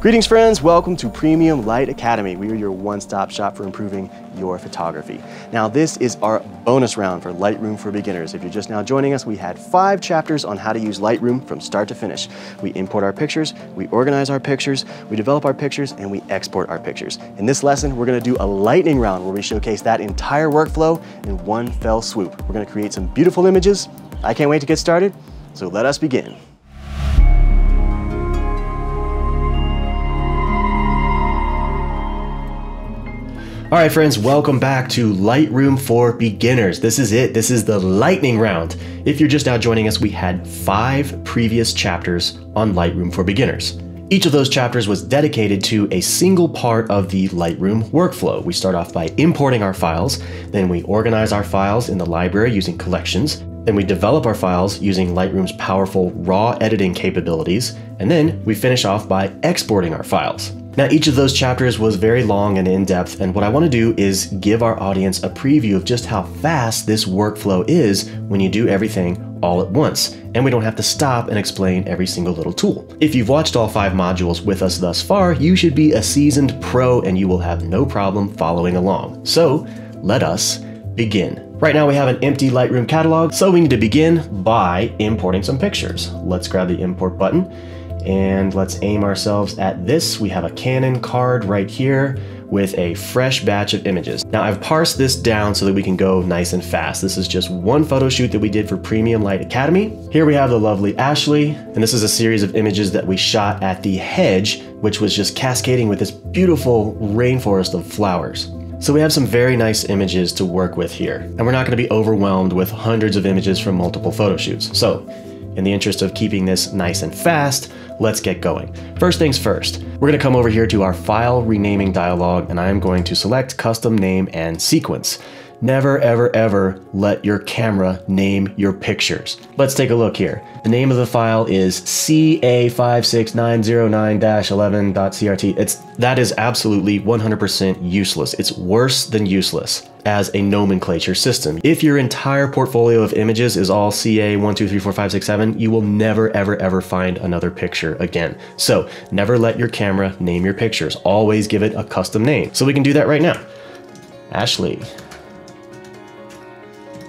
Greetings friends, welcome to Premium Light Academy. We are your one-stop shop for improving your photography. Now this is our bonus round for Lightroom for beginners. If you're just now joining us, we had 5 chapters on how to use Lightroom from start to finish. We import our pictures, we organize our pictures, we develop our pictures, and we export our pictures. In this lesson, we're gonna do a lightning round where we showcase that entire workflow in one fell swoop. We're gonna create some beautiful images. I can't wait to get started, so let us begin. All right, friends, welcome back to Lightroom for beginners. This is it. This is the lightning round. If you're just now joining us, we had 5 previous chapters on Lightroom for beginners. Each of those chapters was dedicated to a single part of the Lightroom workflow. We start off by importing our files, then we organize our files in the library using collections, then we develop our files using Lightroom's powerful raw editing capabilities, and then we finish off by exporting our files. Now, each of those chapters was very long and in-depth, and what I want to do is give our audience a preview of just how fast this workflow is when you do everything all at once, and we don't have to stop and explain every single little tool. If you've watched all 5 modules with us thus far, you should be a seasoned pro and you will have no problem following along. So, let us begin. Right now we have an empty Lightroom catalog, so we need to begin by importing some pictures. Let's grab the import button and let's aim ourselves at this. We have a Canon card right here with a fresh batch of images. Now I've parsed this down so that we can go nice and fast. This is just one photo shoot that we did for Premium Light Academy. Here we have the lovely Ashley, and this is a series of images that we shot at the hedge, which was just cascading with this beautiful rainforest of flowers. So we have some very nice images to work with here, and we're not going to be overwhelmed with hundreds of images from multiple photo shoots. So in the interest of keeping this nice and fast, let's get going. First things first, we're going to come over here to our file renaming dialog, and I'm going to select custom name and sequence. Never, ever, ever let your camera name your pictures. Let's take a look here. The name of the file is CA56909-11.crt. That is absolutely 100% useless. It's worse than useless as a nomenclature system. If your entire portfolio of images is all CA12345677, you will never, ever, ever find another picture again. So never let your camera name your pictures. Always give it a custom name. So we can do that right now. Ashley.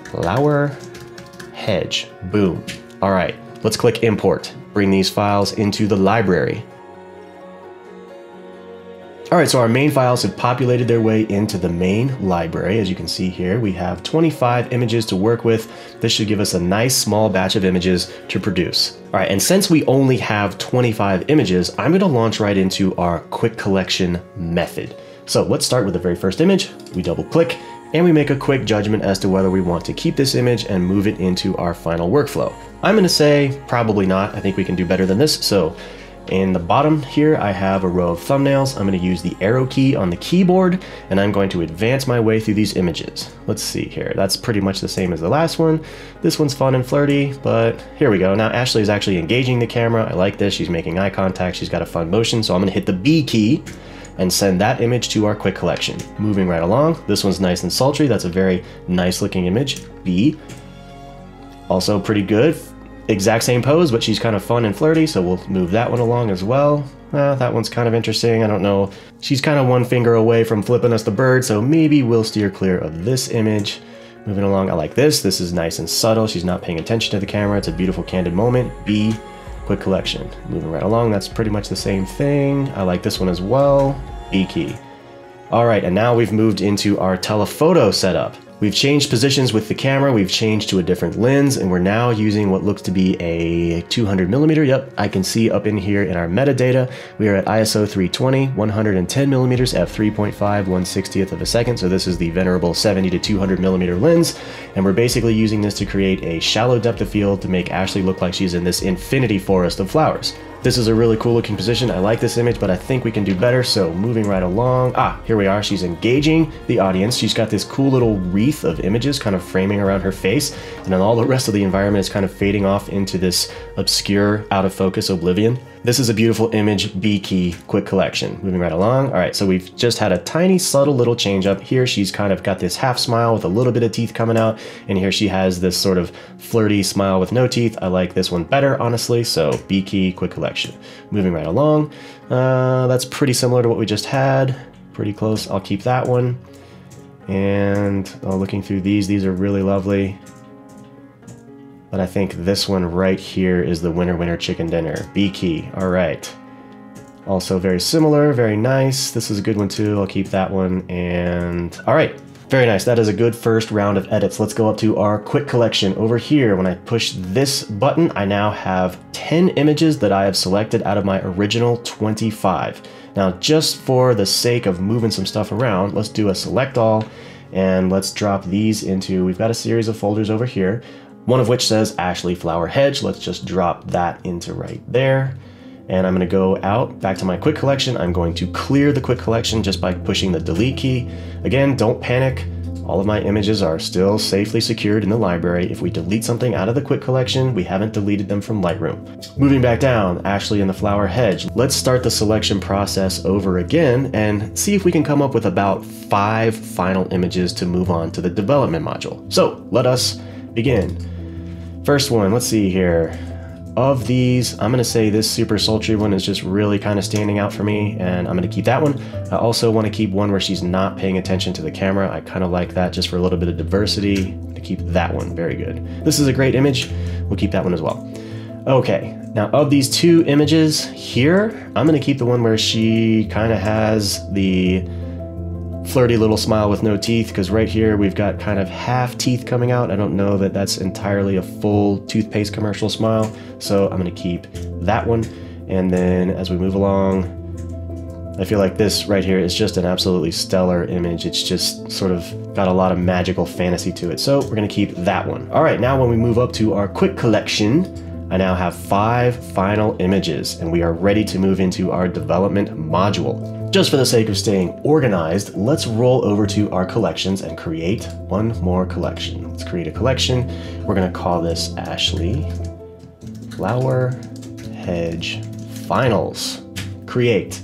Flower hedge. Boom. All right, let's click import. Bring these files into the library. All right, so our main files have populated their way into the main library. As you can see here, we have 25 images to work with. This should give us a nice small batch of images to produce. All right, and since we only have 25 images, I'm gonna launch right into our quick collection method. So let's start with the very first image. We double click, and we make a quick judgment as to whether we want to keep this image and move it into our final workflow. I'm gonna say probably not. I think we can do better than this. So in the bottom here, I have a row of thumbnails. I'm gonna use the arrow key on the keyboard, and I'm going to advance my way through these images. Let's see here. That's pretty much the same as the last one. This one's fun and flirty, but here we go. Now Ashley is actually engaging the camera. I like this. She's making eye contact. She's got a fun motion. So I'm gonna hit the B key and send that image to our quick collection. Moving right along, this one's nice and sultry. That's a very nice looking image. B, also pretty good. Exact same pose, but she's kind of fun and flirty, so we'll move that one along as well. That one's kind of interesting, I don't know. She's kind of one finger away from flipping us the bird, so maybe we'll steer clear of this image. Moving along, I like this. This is nice and subtle. She's not paying attention to the camera. It's a beautiful candid moment. B, quick collection. Moving right along, that's pretty much the same thing. I like this one as well. B key. All right, and now we've moved into our telephoto setup. We've changed positions with the camera, we've changed to a different lens, and we're now using what looks to be a 200mm. Yep, I can see up in here in our metadata, we are at ISO 320, 110mm, f3.5, 1/60th of a second. So this is the venerable 70 to 200mm lens, and we're basically using this to create a shallow depth of field to make Ashley look like she's in this infinity forest of flowers. This is a really cool looking position. I like this image, but I think we can do better. So moving right along. Here we are. She's engaging the audience. She's got this cool little wreath of images kind of framing around her face. And then all the rest of the environment is kind of fading off into this obscure, out of focus oblivion. This is a beautiful image, B key, quick collection. Moving right along. All right, so we've just had a tiny, subtle little change up here. She's kind of got this half smile with a little bit of teeth coming out, and here she has this sort of flirty smile with no teeth. I like this one better, honestly, so B key, quick collection. Moving right along. That's pretty similar to what we just had. Pretty close, I'll keep that one. And looking through these are really lovely. But I think this one right here is the winner chicken dinner. B key, all right. Also very similar, very nice. This is a good one too, I'll keep that one. And all right, very nice. That is a good first round of edits. Let's go up to our quick collection over here. When I push this button, I now have 10 images that I have selected out of my original 25. Now, just for the sake of moving some stuff around, let's do a select all, and let's drop these into, we've got a series of folders over here, one of which says Ashley Flower Hedge. Let's just drop that into right there. And I'm gonna go out, back to my quick collection. I'm going to clear the quick collection just by pushing the delete key. Again, don't panic. All of my images are still safely secured in the library. If we delete something out of the quick collection, we haven't deleted them from Lightroom. Moving back down, Ashley and the Flower Hedge. Let's start the selection process over again and see if we can come up with about 5 final images to move on to the development module. So let us begin. First one, let's see here. Of these, I'm gonna say this super sultry one is just really kind of standing out for me, and I'm gonna keep that one. I also wanna keep one where she's not paying attention to the camera. I kind of like that just for a little bit of diversity. To keep that one, very good. This is a great image, we'll keep that one as well. Okay, now of these 2 images here, I'm gonna keep the one where she kind of has the flirty little smile with no teeth, because right here we've got kind of half teeth coming out. I don't know that that's entirely a full toothpaste commercial smile, so I'm going to keep that one. And then as we move along, I feel like this right here is just an absolutely stellar image. It's just sort of got a lot of magical fantasy to it, so we're going to keep that one. All right, now when we move up to our quick collection, I now have 5 final images, and we are ready to move into our development module. Just for the sake of staying organized, let's roll over to our collections and create one more collection. Let's create a collection. We're gonna call this Ashley Flower Hedge Finals. Create.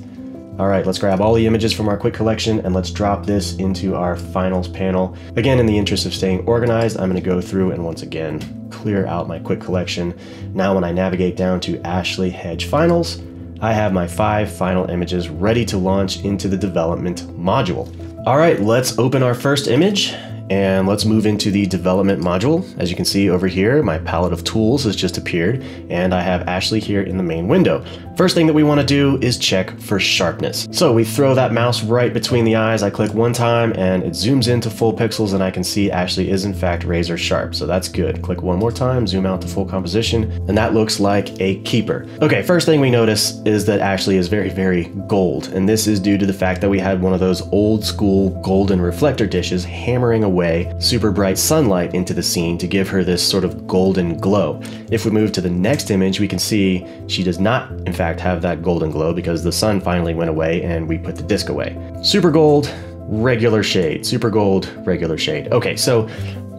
All right, let's grab all the images from our quick collection and let's drop this into our finals panel. Again, in the interest of staying organized, I'm gonna go through and once again, clear out my quick collection. Now when I navigate down to Ashley Hedge Finals, I have my 5 final images ready to launch into the development module. All right, let's open our first image and let's move into the development module. As you can see over here, my palette of tools has just appeared and I have Ashley here in the main window. First thing that we want to do is check for sharpness. So we throw that mouse right between the eyes. I click one time and it zooms into full pixels and I can see Ashley is in fact razor sharp. So that's good. Click one more time, zoom out to full composition, and that looks like a keeper. Okay, first thing we notice is that Ashley is very, very gold. And this is due to the fact that we had one of those old school golden reflector dishes hammering away super bright sunlight into the scene to give her this sort of golden glow. If we move to the next image, we can see she does not, in fact, have that golden glow because the sun finally went away and we put the disc away. Super gold, regular shade. Super gold, regular shade. Okay, so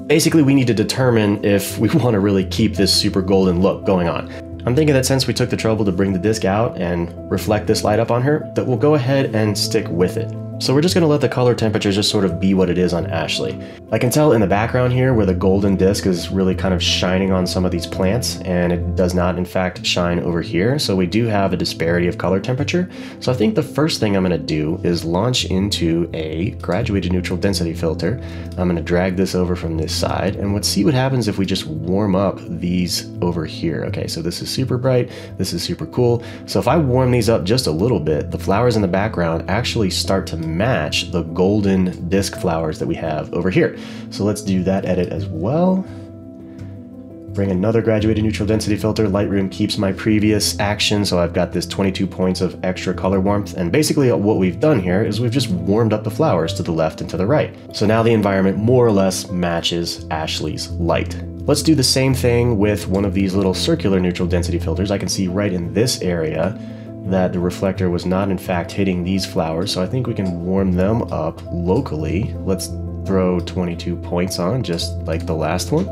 basically we need to determine if we want to really keep this super golden look going on. I'm thinking that since we took the trouble to bring the disc out and reflect this light up on her, that we'll go ahead and stick with it. So we're just going to let the color temperature just sort of be what it is on Ashley. I can tell in the background here where the golden disc is really kind of shining on some of these plants, and it does not in fact shine over here. So we do have a disparity of color temperature. So I think the first thing I'm going to do is launch into a graduated neutral density filter. I'm going to drag this over from this side and let's see what happens if we just warm up these over here. Okay, so this is super bright, this is super cool. So if I warm these up just a little bit, the flowers in the background actually start to match the golden disc flowers that we have over here. So let's do that edit as well. Bring another graduated neutral density filter. Lightroom keeps my previous action, so I've got this 22 points of extra color warmth. And basically what we've done here is we've just warmed up the flowers to the left and to the right. So now the environment more or less matches Ashley's light. Let's do the same thing with one of these little circular neutral density filters. I can see right in this area that the reflector was not in fact hitting these flowers, so I think we can warm them up locally. Let's throw 22 points on, just like the last one.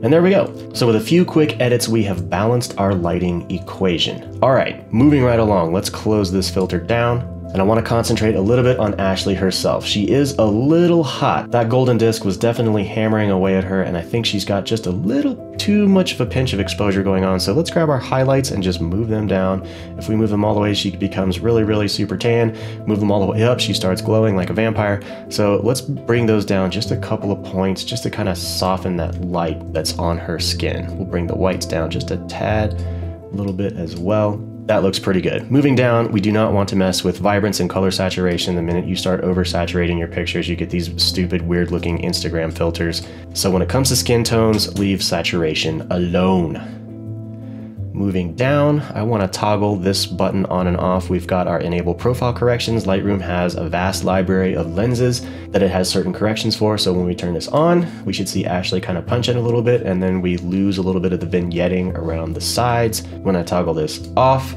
And there we go. So with a few quick edits, we have balanced our lighting equation. All right, moving right along, let's close this filter down. And I want to concentrate a little bit on Ashley herself. She is a little hot. That golden disc was definitely hammering away at her, and I think she's got just a little too much of a pinch of exposure going on. So let's grab our highlights and just move them down. If we move them all the way, she becomes really, really super tan. Move them all the way up, she starts glowing like a vampire. So let's bring those down just a couple of points just to kind of soften that light that's on her skin. We'll bring the whites down just a tad, a little bit as well. That looks pretty good. Moving down, we do not want to mess with vibrance and color saturation. The minute you start oversaturating your pictures, you get these stupid, weird looking Instagram filters. So when it comes to skin tones, leave saturation alone. Moving down, I want to toggle this button on and off. We've got our enable profile corrections. Lightroom has a vast library of lenses that it has certain corrections for. So when we turn this on, we should see Ashley kind of punch in a little bit, and then we lose a little bit of the vignetting around the sides. When I toggle this off,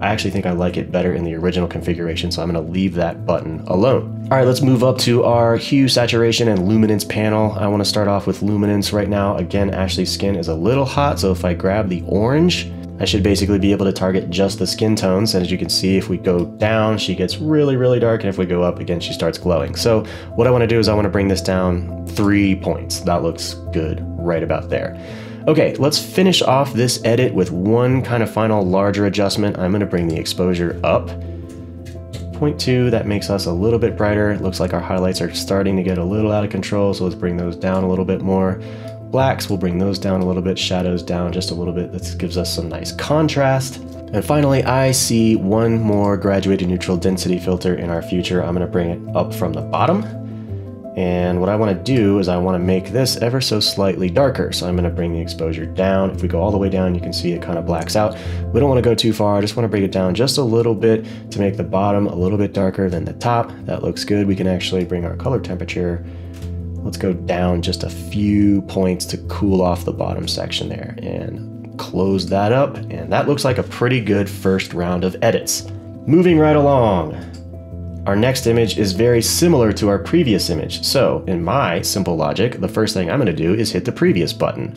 I actually think I like it better in the original configuration, so I'm going to leave that button alone. All right, let's move up to our hue, saturation, and luminance panel. I want to start off with luminance right now. Again, Ashley's skin is a little hot, so if I grab the orange, I should basically be able to target just the skin tones. And as you can see, if we go down, she gets really, really dark. And if we go up again, she starts glowing. So what I want to do is I want to bring this down 3 points. That looks good right about there. Okay, let's finish off this edit with one kind of final larger adjustment. I'm going to bring the exposure up 0.2. That makes us a little bit brighter. It looks like our highlights are starting to get a little out of control. So let's bring those down a little bit more. Blacks, we'll bring those down a little bit, shadows down just a little bit. This gives us some nice contrast. And finally, I see one more graduated neutral density filter in our future. I'm going to bring it up from the bottom. And what I want to do is I want to make this ever so slightly darker. So I'm going to bring the exposure down. If we go all the way down, you can see it kind of blacks out. We don't want to go too far. I just want to bring it down just a little bit to make the bottom a little bit darker than the top. That looks good. We can actually bring our color temperature. Let's go down just a few points to cool off the bottom section there and close that up. And that looks like a pretty good first round of edits. Moving right along. Our next image is very similar to our previous image. So in my simple logic, the first thing I'm going to do is hit the previous button.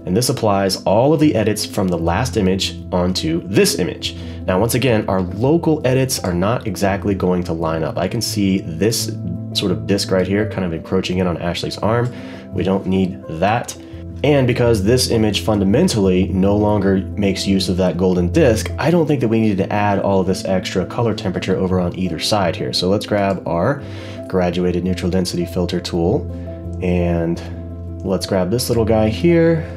And this applies all of the edits from the last image onto this image. Now, once again, our local edits are not exactly going to line up. I can see this sort of disc right here kind of encroaching in on Ashley's arm. We don't need that. And because this image fundamentally no longer makes use of that golden disc, I don't think that we need to add all of this extra color temperature over on either side here. So let's grab our graduated neutral density filter tool and let's grab this little guy here.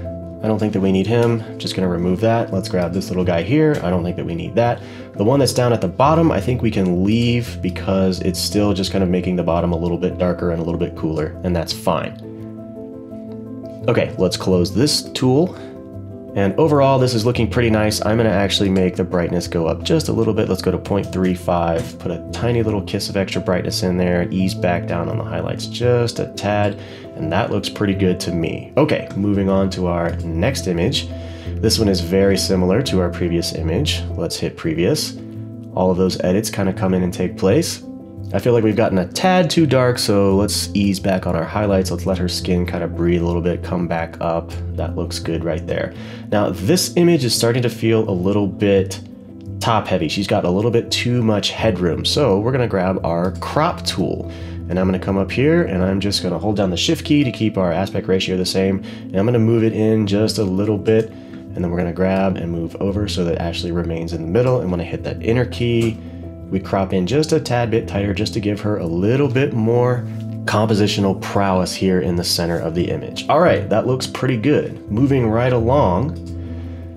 I don't think that we need him. Just going to remove that. Let's grab this little guy here. I don't think that we need that. The one that's down at the bottom, I think we can leave because it's still just kind of making the bottom a little bit darker and a little bit cooler, and that's fine. Okay, let's close this tool. And overall, this is looking pretty nice. I'm going to actually make the brightness go up just a little bit. Let's go to 0.35, put a tiny little kiss of extra brightness in there, ease back down on the highlights just a tad, and that looks pretty good to me. Okay, moving on to our next image. This one is very similar to our previous image. Let's hit previous. All of those edits kind of come in and take place. I feel like we've gotten a tad too dark, so let's ease back on our highlights. Let's let her skin kind of breathe a little bit, come back up. That looks good right there. Now, this image is starting to feel a little bit top heavy. She's got a little bit too much headroom. So we're gonna grab our crop tool. And I'm gonna come up here and I'm just gonna hold down the shift key to keep our aspect ratio the same. And I'm gonna move it in just a little bit. And then we're gonna grab and move over so that Ashley remains in the middle. And when I hit that enter key, we crop in just a tad bit tighter just to give her a little bit more compositional prowess here in the center of the image. All right, that looks pretty good. Moving right along,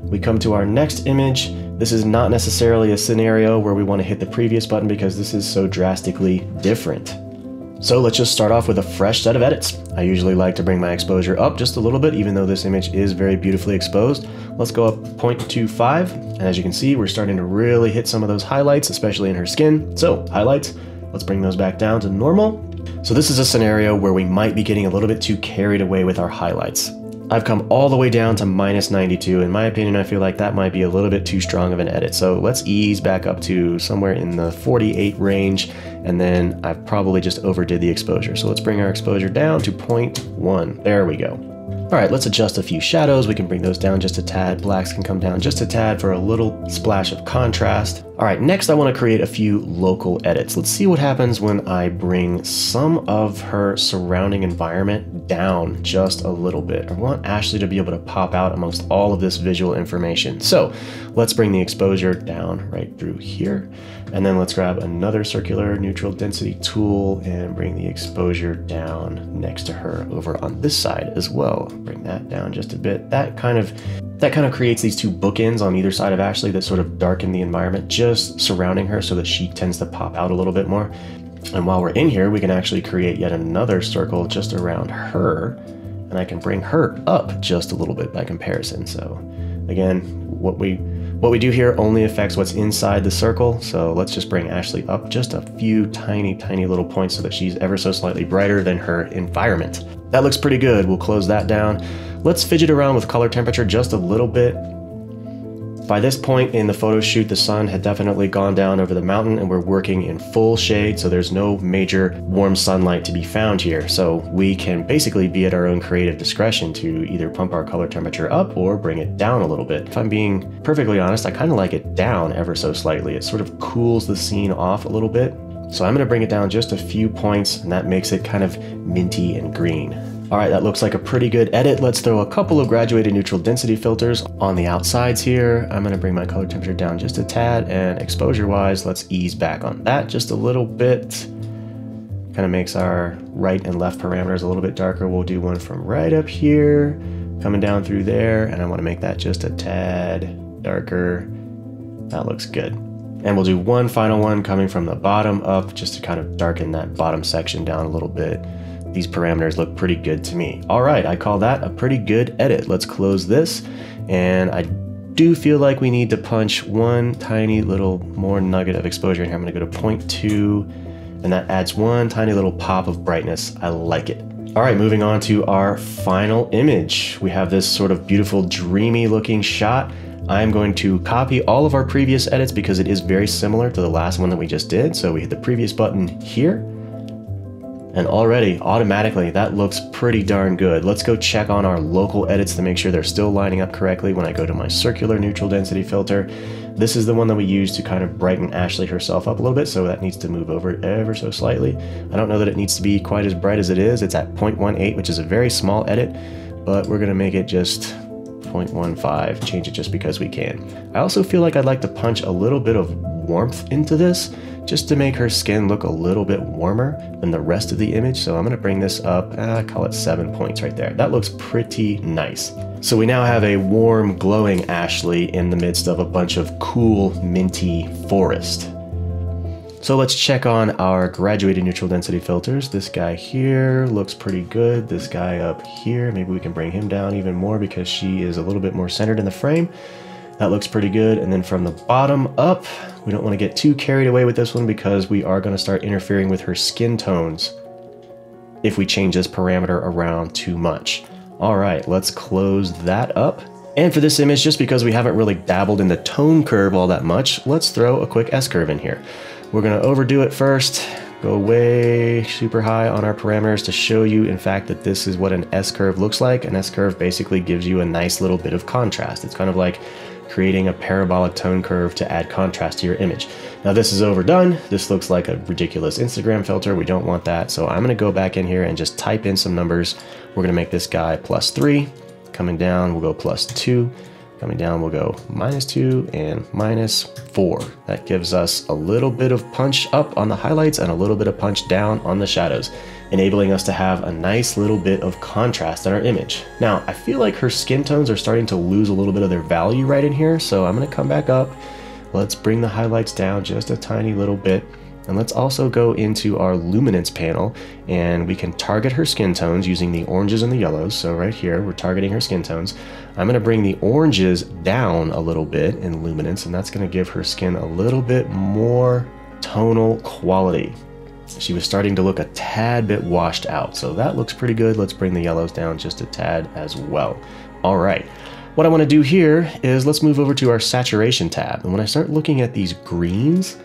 we come to our next image. This is not necessarily a scenario where we want to hit the previous button because this is so drastically different. So let's just start off with a fresh set of edits. I usually like to bring my exposure up just a little bit, even though this image is very beautifully exposed. Let's go up 0.25. And as you can see, we're starting to really hit some of those highlights, especially in her skin. So highlights, let's bring those back down to normal. So this is a scenario where we might be getting a little bit too carried away with our highlights. I've come all the way down to -92. In my opinion, I feel like that might be a little bit too strong of an edit. So let's ease back up to somewhere in the 48 range. And then I've probably just overdid the exposure. So let's bring our exposure down to 0.1. There we go. All right, let's adjust a few shadows. We can bring those down just a tad. Blacks can come down just a tad for a little splash of contrast. All right, next I want to create a few local edits. Let's see what happens when I bring some of her surrounding environment down just a little bit. I want Ashley to be able to pop out amongst all of this visual information. So let's bring the exposure down right through here. And then let's grab another circular neutral density tool and bring the exposure down next to her over on this side as well. Bring that down just a bit. That kind of creates these two bookends on either side of Ashley that sort of darken the environment just surrounding her so that she tends to pop out a little bit more. And while we're in here, we can actually create yet another circle just around her, and I can bring her up just a little bit by comparison. So again, what we do here only affects what's inside the circle. So let's just bring Ashley up just a few tiny little points so that she's ever so slightly brighter than her environment. That looks pretty good. We'll close that down. Let's fidget around with color temperature just a little bit. By this point in the photo shoot, the sun had definitely gone down over the mountain and we're working in full shade, so there's no major warm sunlight to be found here. So we can basically be at our own creative discretion to either pump our color temperature up or bring it down a little bit. If I'm being perfectly honest, I kind of like it down ever so slightly. It sort of cools the scene off a little bit. So I'm going to bring it down just a few points, and that makes it kind of minty and green. All right, that looks like a pretty good edit. Let's throw a couple of graduated neutral density filters on the outsides here. I'm gonna bring my color temperature down just a tad, and exposure-wise, let's ease back on that just a little bit. Kind of makes our right and left parameters a little bit darker. We'll do one from right up here, coming down through there, and I wanna make that just a tad darker. That looks good. And we'll do one final one coming from the bottom up just to kind of darken that bottom section down a little bit. These parameters look pretty good to me. All right, I call that a pretty good edit. Let's close this. And I do feel like we need to punch one tiny little more nugget of exposure in here. I'm gonna go to 0.2, and that adds one tiny little pop of brightness. I like it. All right, moving on to our final image. We have this sort of beautiful, dreamy looking shot. I'm going to copy all of our previous edits because it is very similar to the last one that we just did. So we hit the previous button here. And already, automatically, that looks pretty darn good. Let's go check on our local edits to make sure they're still lining up correctly when I go to my circular neutral density filter. This is the one that we use to kind of brighten Ashley herself up a little bit, so that needs to move over ever so slightly. I don't know that it needs to be quite as bright as it is. It's at 0.18, which is a very small edit, but we're gonna make it just 0.15, change it just because we can. I also feel like I'd like to punch a little bit of warmth into this, just to make her skin look a little bit warmer than the rest of the image. So I'm gonna bring this up, call it 7 points right there. That looks pretty nice. So we now have a warm, glowing Ashley in the midst of a bunch of cool, minty forest. So let's check on our graduated neutral density filters. This guy here looks pretty good. This guy up here, maybe we can bring him down even more because she is a little bit more centered in the frame. That looks pretty good. And then from the bottom up, we don't want to get too carried away with this one because we are going to start interfering with her skin tones if we change this parameter around too much. All right, let's close that up. And for this image, just because we haven't really dabbled in the tone curve all that much, let's throw a quick S-curve in here. We're going to overdo it first, go way super high on our parameters to show you, in fact, that this is what an S-curve looks like. An S-curve basically gives you a nice little bit of contrast. It's kind of like creating a parabolic tone curve to add contrast to your image. Now this is overdone. This looks like a ridiculous Instagram filter. We don't want that. So I'm gonna go back in here and just type in some numbers. We're gonna make this guy +3. Coming down, we'll go +2. Coming down, we'll go -2 and -4. That gives us a little bit of punch up on the highlights and a little bit of punch down on the shadows, enabling us to have a nice little bit of contrast in our image. Now, I feel like her skin tones are starting to lose a little bit of their value right in here, so I'm gonna come back up. Let's bring the highlights down just a tiny little bit. And let's also go into our Luminance panel, and we can target her skin tones using the oranges and the yellows. So right here, we're targeting her skin tones. I'm gonna bring the oranges down a little bit in Luminance, and that's gonna give her skin a little bit more tonal quality. She was starting to look a tad bit washed out, so that looks pretty good. Let's bring the yellows down just a tad as well. All right, what I wanna do here is let's move over to our saturation tab. And when I start looking at these greens,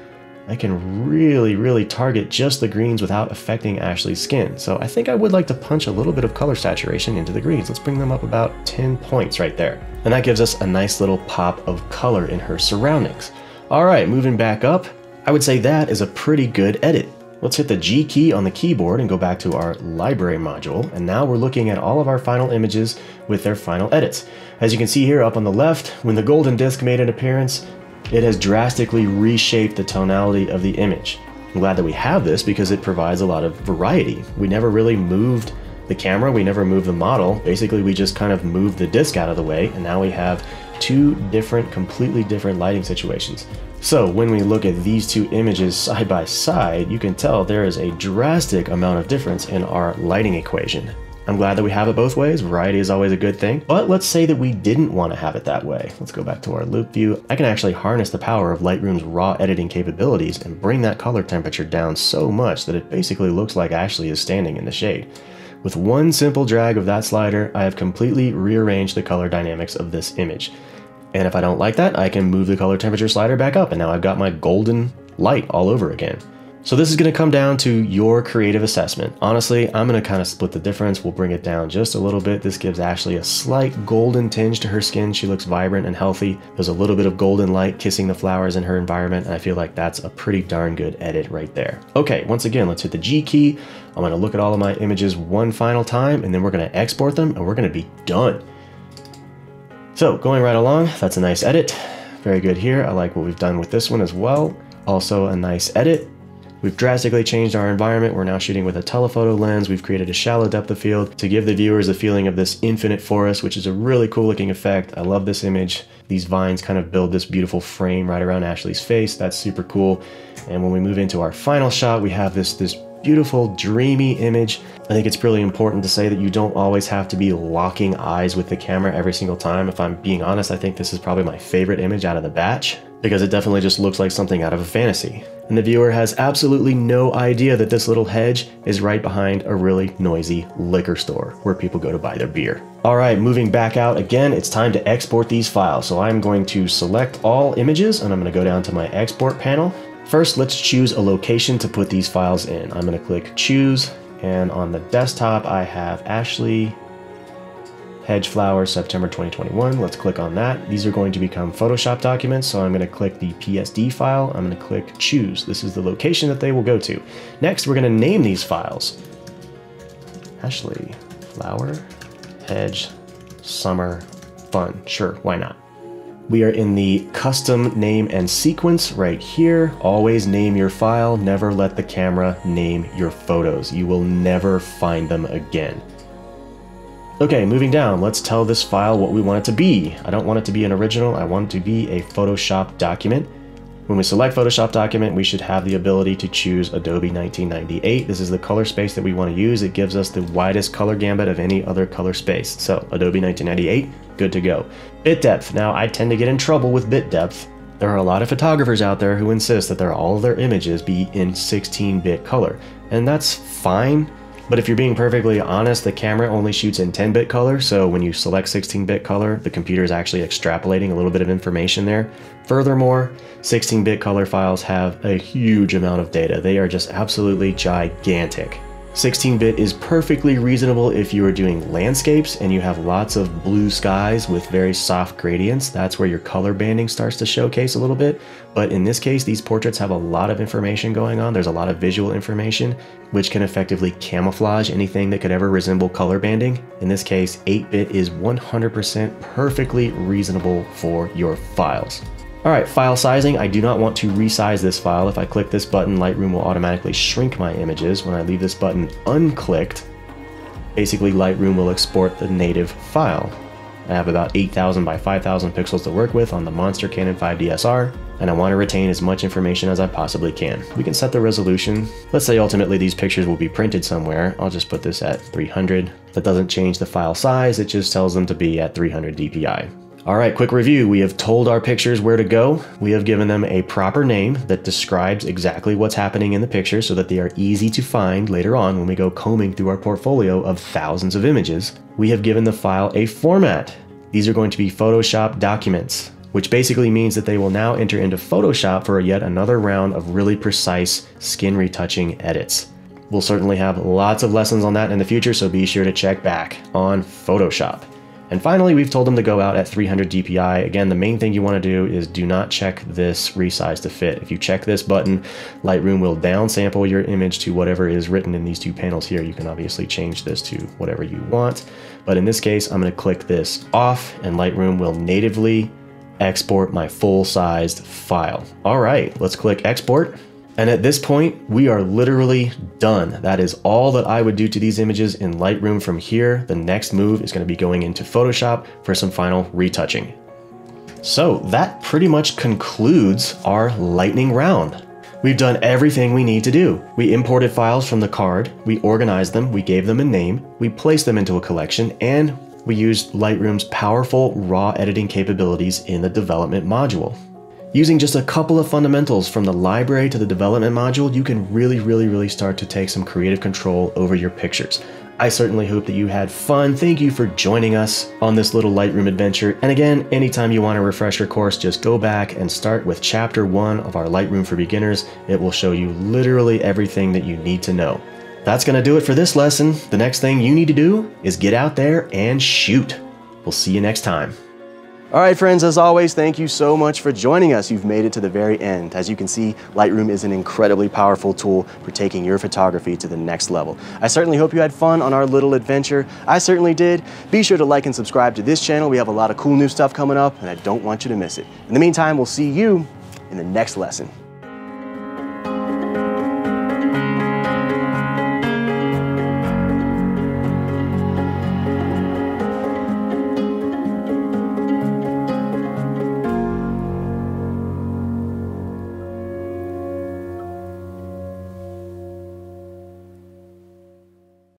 I can really target just the greens without affecting Ashley's skin. So I think I would like to punch a little bit of color saturation into the greens. Let's bring them up about 10 points right there. And that gives us a nice little pop of color in her surroundings. All right, moving back up, I would say that is a pretty good edit. Let's hit the G key on the keyboard and go back to our library module. And now we're looking at all of our final images with their final edits. As you can see here up on the left, when the golden disc made an appearance, it has drastically reshaped the tonality of the image. I'm glad that we have this because it provides a lot of variety. We never really moved the camera, we never moved the model. Basically, we just kind of moved the disc out of the way, and now we have two different, completely different lighting situations. So when we look at these two images side by side, you can tell there is a drastic amount of difference in our lighting equation. I'm glad that we have it both ways. Variety is always a good thing. But let's say that we didn't want to have it that way. Let's go back to our loop view. I can actually harness the power of Lightroom's raw editing capabilities and bring that color temperature down so much that it basically looks like Ashley is standing in the shade. With one simple drag of that slider, I have completely rearranged the color dynamics of this image. And if I don't like that, I can move the color temperature slider back up, and now I've got my golden light all over again. So this is going to come down to your creative assessment. Honestly, I'm going to kind of split the difference. We'll bring it down just a little bit. This gives Ashley a slight golden tinge to her skin. She looks vibrant and healthy. There's a little bit of golden light kissing the flowers in her environment, and I feel like that's a pretty darn good edit right there. Okay, once again, let's hit the G key. I'm going to look at all of my images one final time, and then we're going to export them, and we're going to be done. So going right along, that's a nice edit. Very good here. I like what we've done with this one as well. Also a nice edit. We've drastically changed our environment. We're now shooting with a telephoto lens. We've created a shallow depth of field to give the viewers a feeling of this infinite forest, which is a really cool looking effect. I love this image. These vines kind of build this beautiful frame right around Ashley's face. That's super cool. And when we move into our final shot, we have this beautiful, dreamy image. I think it's really important to say that you don't always have to be locking eyes with the camera every single time. If I'm being honest, I think this is probably my favorite image out of the batch because it definitely just looks like something out of a fantasy. And the viewer has absolutely no idea that this little hedge is right behind a really noisy liquor store where people go to buy their beer. All right, moving back out again, it's time to export these files. So I'm going to select all images and I'm going to go down to my export panel. First, let's choose a location to put these files in. I'm going to click choose, and on the desktop I have Ashley Hedge Flower September 2021. Let's click on that. These are going to become Photoshop documents, so I'm going to click the PSD file. I'm going to click choose. This is the location that they will go to. Next, we're going to name these files. Ashley Flower Hedge Summer Fun. Sure, why not? We are in the custom name and sequence right here. Always name your file. Never let the camera name your photos. You will never find them again. Okay, moving down, let's tell this file what we want it to be. I don't want it to be an original. I want it to be a Photoshop document. When we select Photoshop document, we should have the ability to choose Adobe 1998. This is the color space that we want to use. It gives us the widest color gambit of any other color space. So Adobe 1998, good to go. Bit depth. Now I tend to get in trouble with bit depth. There are a lot of photographers out there who insist that all of their images be in 16-bit color, and that's fine. But if you're being perfectly honest, the camera only shoots in 10-bit color, so when you select 16-bit color, the computer is actually extrapolating a little bit of information there. Furthermore, 16-bit color files have a huge amount of data. They are just absolutely gigantic. 16-bit is perfectly reasonable if you are doing landscapes and you have lots of blue skies with very soft gradients. That's where your color banding starts to showcase a little bit. But in this case, these portraits have a lot of information going on. There's a lot of visual information, which can effectively camouflage anything that could ever resemble color banding. In this case, 8-bit is 100% perfectly reasonable for your files. All right, file sizing. I do not want to resize this file. If I click this button, Lightroom will automatically shrink my images. When I leave this button unclicked, basically Lightroom will export the native file. I have about 8,000 by 5,000 pixels to work with on the monster Canon 5DSR, and I want to retain as much information as I possibly can. We can set the resolution. Let's say ultimately these pictures will be printed somewhere. I'll just put this at 300. That doesn't change the file size, it just tells them to be at 300 dpi. All right, quick review. We have told our pictures where to go. We have given them a proper name that describes exactly what's happening in the picture so that they are easy to find later on when we go combing through our portfolio of thousands of images. We have given the file a format. These are going to be Photoshop documents. which basically means that they will now enter into Photoshop for yet another round of really precise skin retouching edits. We'll certainly have lots of lessons on that in the future, so be sure to check back on Photoshop. And finally, we've told them to go out at 300 DPI. Again, the main thing you want to do is do not check this resize to fit. If you check this button, Lightroom will downsample your image to whatever is written in these two panels here. You can obviously change this to whatever you want, but in this case, I'm going to click this off and Lightroom will natively export my full-sized file. All right, let's click export. And at this point, we are literally done. That is all that I would do to these images in Lightroom from here. The next move is going to be going into Photoshop for some final retouching. So that pretty much concludes our lightning round. We've done everything we need to do. We imported files from the card, we organized them, we gave them a name, we placed them into a collection, and we used Lightroom's powerful raw editing capabilities in the development module. Using just a couple of fundamentals from the library to the development module, you can really start to take some creative control over your pictures. I certainly hope that you had fun. Thank you for joining us on this little Lightroom adventure. And again, anytime you want to refresh your course, just go back and start with Chapter 1 of our Lightroom for Beginners. It will show you literally everything that you need to know. That's going to do it for this lesson. The next thing you need to do is get out there and shoot. We'll see you next time. All right, friends, as always, thank you so much for joining us. You've made it to the very end. As you can see, Lightroom is an incredibly powerful tool for taking your photography to the next level. I certainly hope you had fun on our little adventure. I certainly did. Be sure to like and subscribe to this channel. We have a lot of cool new stuff coming up, and I don't want you to miss it. In the meantime, we'll see you in the next lesson.